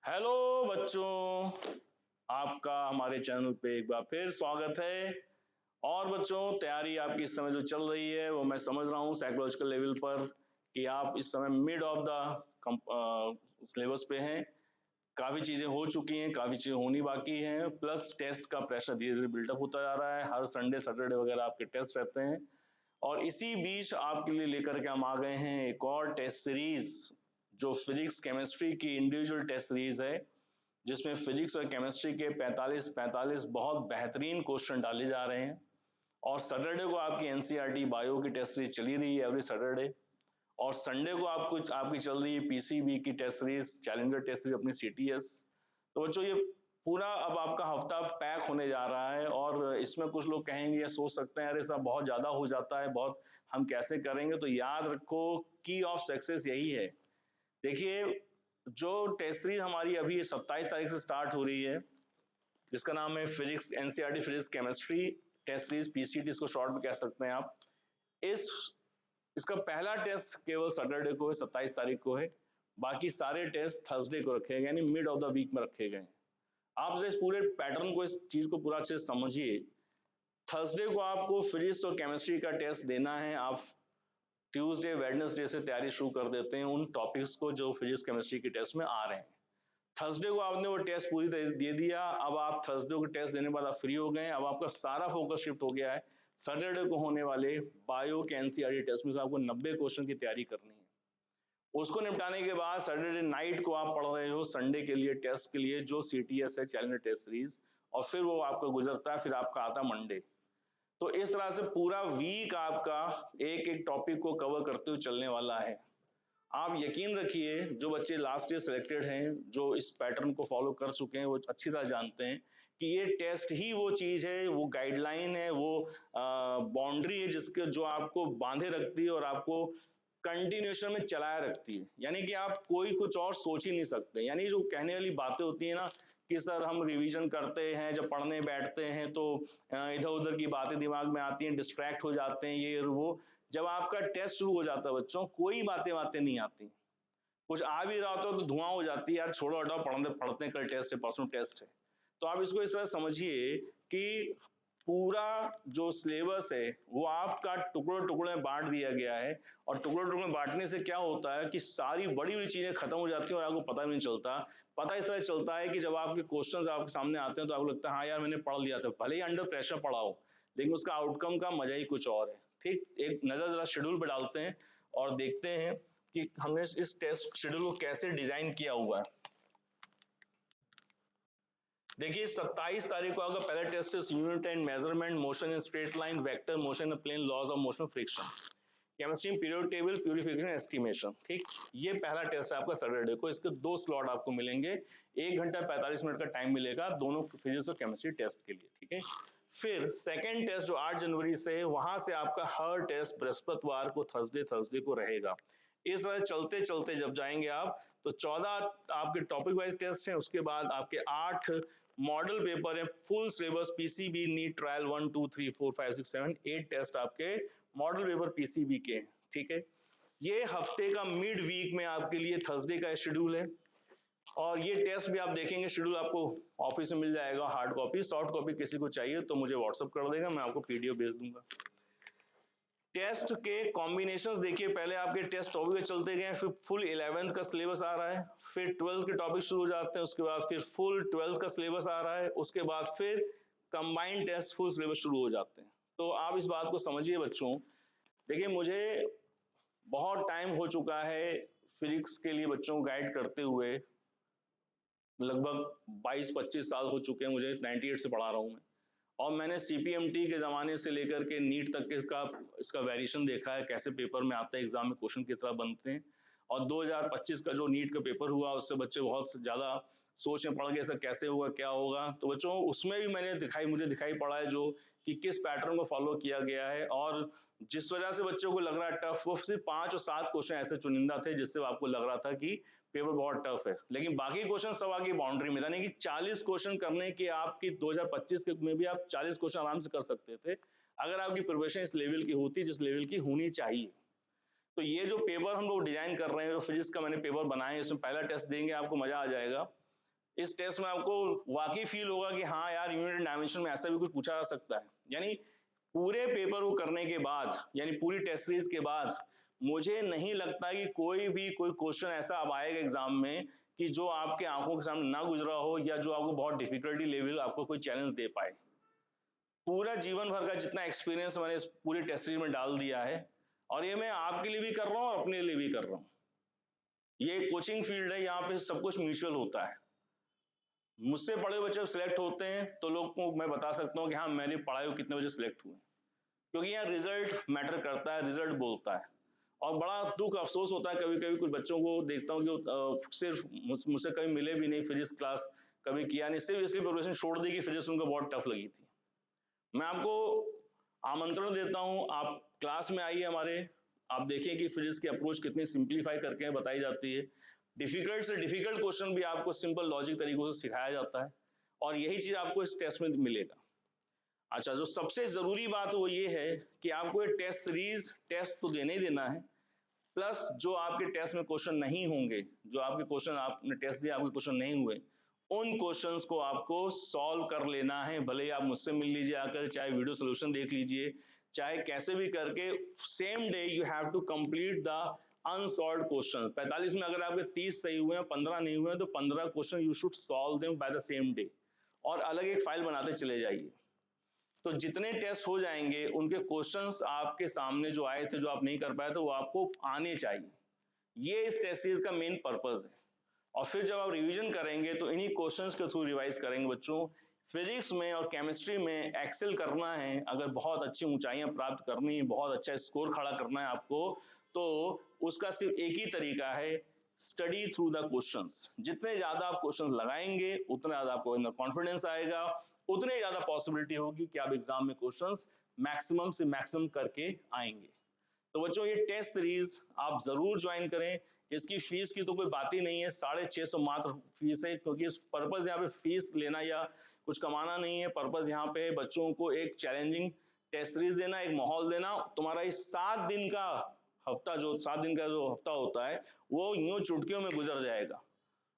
Hello बच्चों, आपका हमारे चैनल पे एक बार फिर स्वागत है। और बच्चों, तैयारी आपकी इस समय जो चल रही है वो मैं समझ रहा हूँ साइकोलॉजिकल लेवल पर कि आप इस समय मिड ऑफ द सिलेबस पे हैं। काफ़ी चीज़ें हो चुकी हैं, काफ़ी चीज़ें होनी बाकी हैं, प्लस टेस्ट का प्रेशर धीरे धीरे बिल्डअप होता जा रहा है। हर संडे सैटरडे वगैरह आपके टेस्ट रहते हैं और इसी बीच आपके लिए लेकर के हम आ गए हैं एक और टेस्ट सीरीज, जो फिजिक्स केमिस्ट्री की इंडिविजुअल टेस्ट सीरीज है, जिसमें फिजिक्स और केमिस्ट्री के 45 बहुत बेहतरीन क्वेश्चन डाले जा रहे हैं। और सैटरडे को आपकी एनसीईआरटी बायो की टेस्ट सीरीज चली रही है एवरी सैटरडे, और संडे को आपकी चल रही है पीसीबी की test series, challenger test series अपनी सीटीएस। तो बच्चों, ये पूरा अब आपका हफ्ता पैक होने जा रहा है। और इसमें कुछ लोग कहेंगे या सोच सकते हैं, अरे साहब बहुत ज़्यादा हो जाता है, बहुत हम कैसे करेंगे। तो याद रखो, की ऑफ सक्सेस यही है। देखिए, जो टेस्ट सीरीज हमारी अभी 27 तारीख से स्टार्ट हो रही है, जिसका नाम है physics NCERT physics chemistry test series, PCT इसको शॉर्ट में कह सकते हैं आप। इस इसका पहला टेस्ट केवल सैटरडे को है, 27 तारीख को है। बाकी सारे टेस्ट थर्सडे को रखे गए, यानी मिड ऑफ द वीक में रखे गए। आप इस पूरे पैटर्न को, इस चीज को पूरा अच्छे से समझिए। थर्सडे को आपको फिजिक्स और केमिस्ट्री का टेस्ट देना है। आप ट्यूसडे वेडनेसडे से तैयारी शुरू कर देते हैं उन टॉपिक्स को जो फिजिक्स केमिस्ट्री के टेस्ट में आ रहे हैं। थर्सडे को आपने वो टेस्ट पूरी दे दिया। अब आप थर्सडे को टेस्ट देने के बाद आप फ्री हो गए। अब आपका सारा फोकस शिफ्ट हो गया है सैटरडे को होने वाले बायो के एनसीईआरटी टेस्ट में से आपको 90 क्वेश्चन की तैयारी करनी है। उसको निपटाने के बाद सैटरडे नाइट को आप पढ़ रहे हो संडे के लिए टेस्ट के लिए, जो सीटीएस है, चैलेंजर टेस्ट सीरीज। और फिर वो आपका गुजरता है, फिर आपका आता मंडे। तो इस तरह से पूरा वीक आपका एक एक टॉपिक को कवर करते हुए चलने वाला है। आप यकीन रखिए, जो बच्चे लास्ट ईयर सिलेक्टेड हैं, जो इस पैटर्न को फॉलो कर चुके हैं, वो अच्छी तरह जानते हैं कि ये टेस्ट ही वो चीज है, वो गाइडलाइन है, वो बाउंड्री है जिसके जो आपको बांधे रखती है और आपको कंटिन्यूएशन में चलाए रखती है। यानी कि आप कोई कुछ और सोच ही नहीं सकते। यानी जो कहने वाली बातें होती है ना कि सर हम रिवीजन करते हैं, जब पढ़ने बैठते हैं तो इधर उधर की बातें दिमाग में आती हैं, डिस्ट्रैक्ट हो जाते हैं, ये वो। जब आपका टेस्ट शुरू हो जाता है बच्चों, कोई बातें बातें नहीं आती। कुछ आ भी रहा हो तो धुआं हो जाती है, यार छोड़ो हटाओ, पढ़ते पढ़ते, कल टेस्ट है, परसों टेस्ट है। तो आप इसको इस तरह समझिए कि पूरा जो सिलेबस है वो आपका टुकड़ों टुकड़ों में बांट दिया गया है। और टुकड़ों टुकड़ों में बांटने से क्या होता है कि सारी बड़ी बड़ी चीजें खत्म हो जाती हैं और आपको पता भी नहीं चलता। पता इस तरह चलता है कि जब आपके क्वेश्चंस आपके सामने आते हैं तो आपको लगता है हाँ यार मैंने पढ़ लिया था, भले ही अंडर प्रेशर पढ़ा हो, लेकिन उसका आउटकम का मजा ही कुछ और है। ठीक, एक नजर जरा शेड्यूल पे डालते हैं और देखते हैं कि हमने इस टेस्ट शेड्यूल को कैसे डिजाइन किया हुआ है। देखिए, 27 तारीख को आपका पहला टेस्ट है unit and measurement, motion in straight line, vector motion in plane, laws of motion, friction, chemistry period table, purification, estimation. ठीक, ये पहला टेस्ट है आपका सैटरडे को। इसके 2 स्लॉट आपको मिलेंगे, 1 घंटा 45 मिनट का टाइम मिलेगा दोनों फिजिक्स और केमिस्ट्री टेस्ट के लिए। ठीक है, फिर सेकेंड टेस्ट जो 8 जनवरी से है, वहां से आपका हर टेस्ट बृहस्पतिवार को, थर्सडे को रहेगा। इस तरह चलते चलते जब जाएंगे आप, तो 14 आपके टॉपिक वाइज टेस्ट हैं, उसके बाद आपके 8 मॉडल पेपर है, full syllabus, PCB, NEET, trial 1 2 3 4 5 6 7 8 test आपके मॉडल पेपर पीसीबी के। ठीक है, ये हफ्ते का मिड वीक में आपके लिए थर्सडे का शेड्यूल है। और ये टेस्ट भी आप देखेंगे, शेड्यूल आपको ऑफिस में मिल जाएगा, हार्ड कॉपी। सॉफ्ट कॉपी किसी को चाहिए तो मुझे व्हाट्सअप कर देगा, मैं आपको पीडीएफ भेज दूंगा। टेस्ट के कॉम्बिनेशंस देखिए, पहले आपके टेस्ट टॉपिक चलते गए, फिर फुल 11th का सिलेबस आ रहा है, फिर 12th के टॉपिक शुरू हो जाते हैं, उसके बाद फिर फुल 12th का सिलेबस आ रहा है, उसके बाद फिर कंबाइंड टेस्ट फुल सिलेबस शुरू हो जाते हैं। तो आप इस बात को समझिए बच्चों। देखिए, मुझे बहुत टाइम हो चुका है फिजिक्स के लिए बच्चों को गाइड करते हुए, लगभग 22-25 साल हो चुके हैं मुझे, 98 से पढ़ा रहा हूँ मैं। और मैंने सीपीएमटी के ज़माने से लेकर के नीट तक के का इसका वेरिएशन देखा है, कैसे पेपर में आता है, एग्जाम में क्वेश्चन किस तरह बनते हैं। और 2025 का जो नीट का पेपर हुआ, उससे बच्चे बहुत ज़्यादा सोच में पड़ गए सर कैसे होगा, क्या होगा। तो बच्चों, उसमें भी मुझे दिखाई पड़ा है जो कि किस पैटर्न को फॉलो किया गया है। और जिस वजह से बच्चों को लग रहा है टफ, वो सिर्फ 5 और 7 क्वेश्चन ऐसे चुनिंदा थे जिससे आपको लग रहा था कि पेपर बहुत टफ है, लेकिन बाकी क्वेश्चन सब आपकी बाउंड्री में, यानी कि 40 क्वेश्चन करने की आपकी 2025 के में भी आप 40 क्वेश्चन आराम से कर सकते थे, अगर आपकी प्रिपरेशन इस लेवल की होती जिस लेवल की होनी चाहिए। तो ये जो पेपर हम लोग डिजाइन कर रहे हैं, जो फिजिक्स का मैंने पेपर बनाया है, इसमें पहला टेस्ट देंगे, आपको मजा आ जाएगा। इस टेस्ट में आपको वाकई फील होगा कि हाँ यार, यूनिट डायमेंशन में ऐसा भी कुछ पूछा जा सकता है। यानी पूरे पेपर को करने के बाद, यानी पूरी टेस्ट सीरीज के बाद, मुझे नहीं लगता कि कोई क्वेश्चन ऐसा अब आएगा एग्जाम में कि जो आपके आंखों के सामने ना गुजरा हो, या जो आपको बहुत डिफिकल्टी लेवल आपको कोई चैलेंज दे पाए। पूरा जीवन भर का जितना एक्सपीरियंस मैंने इस पूरी टेस्ट सीरीज में डाल दिया है, और ये मैं आपके लिए भी कर रहा हूँ और अपने लिए भी कर रहा हूँ। ये कोचिंग फील्ड है, यहाँ पे सब कुछ म्यूचुअल होता है। मुझसे पढ़े हुए बच्चे सिलेक्ट होते हैं तो लोग को मैं बता सकता हूँ कि हाँ, मैंने पढ़ाई हुए कितने बजे सिलेक्ट हुए, क्योंकि यहाँ रिजल्ट मैटर करता है, रिजल्ट बोलता है। और बड़ा दुख अफसोस होता है कभी कभी कुछ बच्चों को देखता हूँ कि सिर्फ मुझसे कभी मिले भी नहीं, फिजिक्स क्लास कभी किया नहीं, सिर्फ इसलिए प्रिपरेशन छोड़ दी कि फिजिक्स उनको बहुत टफ लगी थी। मैं आपको आमंत्रण देता हूँ, आप क्लास में आइए हमारे, आप देखें कि फिजिक्स की अप्रोच कितनी सिंप्लीफाई करके बताई जाती है। डिफिकल्ट से डिफिकल्ट क्वेश्चन भी आपको सिंपल लॉजिक तरीकों से सिखाया जाता है, और यही चीज आपको इस टेस्ट में मिलेगा। अच्छा, जो सबसे जरूरी बात वो ये है कि आपको ये टेस्ट सीरीज टेस्ट तो देना ही देना है, प्लस जो आपके टेस्ट में क्वेश्चन नहीं होंगे, जो आपके क्वेश्चन आपने टेस्ट दिया आपके क्वेश्चन नहीं हुए, उन क्वेश्चंस को आपको सॉल्व कर लेना है। भले ही आप मुझसे मिल लीजिए आकर, चाहे वीडियो सोल्यूशन देख लीजिए, चाहे कैसे भी करके, same day you have to complete the unsolved question. 45 में अगर आपके 30 सही हुए हैं, 15 नहीं हुए हैं, तो 15 question you should solve them by the same day, और अलग एक फाइल बनाते चले जाइए। तो जितने टेस्ट हो जाएंगे उनके क्वेश्चंस आपके सामने जो आए थे, जो आप नहीं कर पाए थे, वो आपको आने चाहिए। ये इस टेस्ट सीरीज का मेन पर्पस है। और फिर जब आप रिवीजन करेंगे तो इन्हीं क्वेश्चंस के थ्रू रिवाइज करेंगे बच्चों। फिजिक्स में और केमिस्ट्री में एक्सेल करना है, अगर बहुत अच्छी ऊंचाइयां प्राप्त करनी है, बहुत अच्छा स्कोर खड़ा करना है आपको, तो उसका सिर्फ एक ही तरीका है, स्टडी थ्रू द क्वेश्चंस। जितने ज्यादा आप क्वेश्चंस लगाएंगे उतना ज्यादा आपको अंदर कॉन्फिडेंस आएगा, उतने ज्यादा पॉसिबिलिटी होगी कि आप एग्जाम में क्वेश्चंस मैक्सिमम से मैक्सिमम करके आएंगे। तो बच्चों, ये टेस्ट सीरीज आप जरूर ज्वाइन करें। इसकी फीस की तो कोई बात ही नहीं है, 650 मात्र फीस है, क्योंकि इस पर्पज यहाँ पे फीस लेना या कुछ कमाना नहीं है। पर्पज यहाँ पे बच्चों को एक चैलेंजिंग टेस्ट सीरीज देना, एक माहौल देना। तुम्हारा इस 7 दिन का हफ्ता, जो 7 दिन का जो हफ्ता होता है, वो यूं चुटकियों में गुजर जाएगा,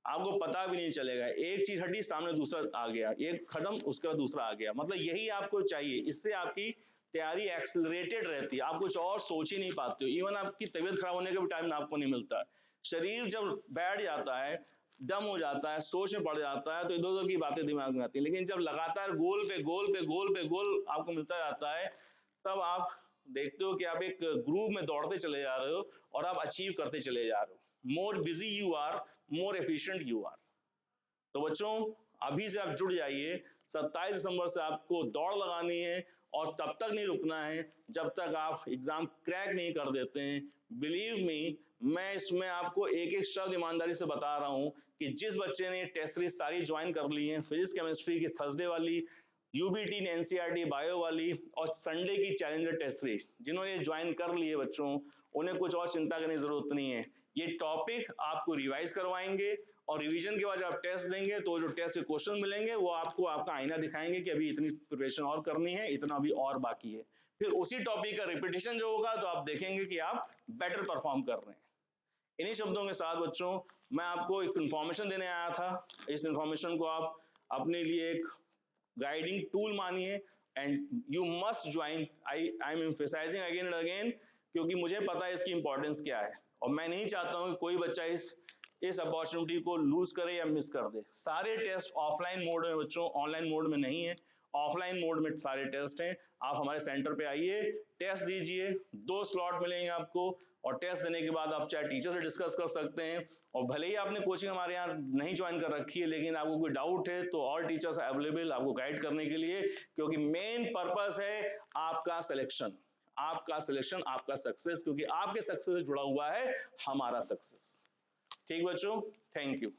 आपको पता भी नहीं चलेगा। एक चीज हटी, सामने दूसरा आ गया, एक खत्म उसके बाद दूसरा आ गया। मतलब यही आपको चाहिए, इससे आपकी तैयारी एक्सिलरेटेड रहती है, आप कुछ और सोच ही नहीं पाते हो। इवन आपकी तबीयत खराब होने का भी टाइम आपको नहीं मिलता है। शरीर जब बैठ जाता है, डम हो जाता है, सोच में पड़ जाता है, तो इधर उधर की बातें दिमाग में आती हैं। लेकिन जब लगातार गोल पे गोल पे गोल पे गोल आपको मिलता जाता है, तब आप देखते हो कि आप एक ग्रुप में दौड़ते चले जा रहे हो और आप अचीव करते चले जा रहे हो। More busy you are, more efficient you are. तो बच्चों, अभी से आप जुड़ जाइए। 27 दिसंबर से आपको दौड़ लगानी है, और तब तक नहीं रुकना है जब तक आप एग्जाम क्रैक नहीं कर देते हैं। बिलीव मी, मैं इसमें आपको एक एक शब्द ईमानदारी से बता रहा हूं कि जिस बच्चे ने टेस्ट सीरीज सारी ज्वाइन कर ली है, फिजिक्स केमिस्ट्री की थर्सडे वाली, यूबीटी ने एनसीईआरटी बायो वाली, और संडे की चैलेंजर टेस्ट सीरीज जिन्होंने ज्वाइन कर ली है बच्चों, उन्हें कुछ और चिंता करने की जरूरत नहीं है। ये टॉपिक आपको रिवाइज करवाएंगे, और रिवीजन के बाद जब आप टेस्ट देंगे तो जो टेस्ट के क्वेश्चन मिलेंगे वो आपको आपका आईना दिखाएंगे कि अभी इतनी प्रिपरेशन और करनी है, इतना अभी और बाकी है। फिर उसी टॉपिक का रिपीटेशन जो होगा तो आप देखेंगे कि आप बेटर परफॉर्म कर रहे हैं। इन्हीं शब्दों के साथ बच्चों, मैं आपको एक इन्फॉर्मेशन देने आया था। इस इन्फॉर्मेशन को आप अपने लिए एक गाइडिंग टूल मानिए, and you must join. I am emphasizing again and again, क्योंकि मुझे पता है इसकी इंपॉर्टेंस क्या है, और मैं नहीं चाहता हूं कि कोई बच्चा इस अपॉर्चुनिटी को लूज करे या मिस कर दे। सारे टेस्ट ऑफलाइन मोड में बच्चों, ऑनलाइन मोड में नहीं है, ऑफलाइन मोड में सारे टेस्ट हैं। आप हमारे सेंटर पे आइए, टेस्ट दीजिए, 2 स्लॉट मिलेंगे आपको, और टेस्ट देने के बाद आप चाहे टीचर से डिस्कस कर सकते हैं। और भले ही आपने कोचिंग हमारे यहाँ नहीं ज्वाइन कर रखी है, लेकिन आपको कोई डाउट है तो ऑल टीचर्स अवेलेबल आपको गाइड करने के लिए, क्योंकि मेन पर्पस है आपका सिलेक्शन, आपका सिलेक्शन, आपका सक्सेस, क्योंकि आपके सक्सेस से जुड़ा हुआ है हमारा सक्सेस। ठीक बच्चों, थैंक यू।